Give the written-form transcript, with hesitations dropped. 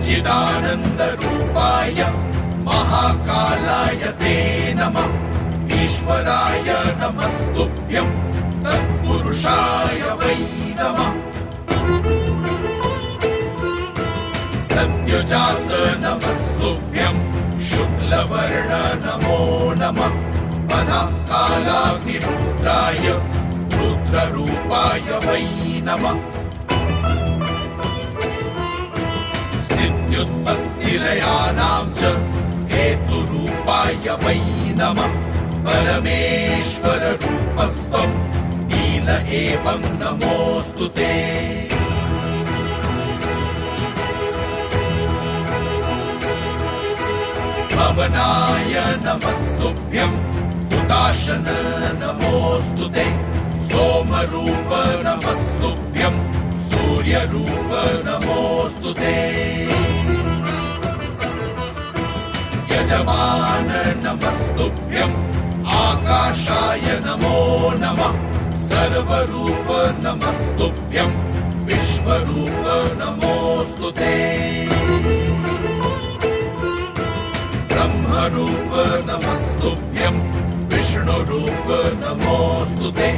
चिदानन्दरूपाय महाकालाय ते नमः। ईश्वराय नमस्तुभ्यं तत्पुरुषाय वै नमः। सद्योजात नमस्तुभ्यं शुक्लवर्ण नमो नमः। वधा कालाग्निरुद्राय रुद्ररूपाय वै नमः। सिद्ध्युत्पत्तिलयानां च हेतुरूपाय वै नमः। परमेश्वररूपस्त्वं नील एवं नमोऽस्तु ते। पवनाय नमस्तुभ्यं हुताशन नमोऽस्तु ते। सोमरूप नमस्तुभ्यं सूर्यरूप नमोऽस्तु ते। यजमान नमस्तुभ्यं आकाशाय नमो नमः। सर्वरूप नमस्तुभ्यं विश्वरूप नमोऽस्तु ते। ब्रह्मरूप नमस्तुभ्यं विष्णुरूप नमोऽस्तु ते।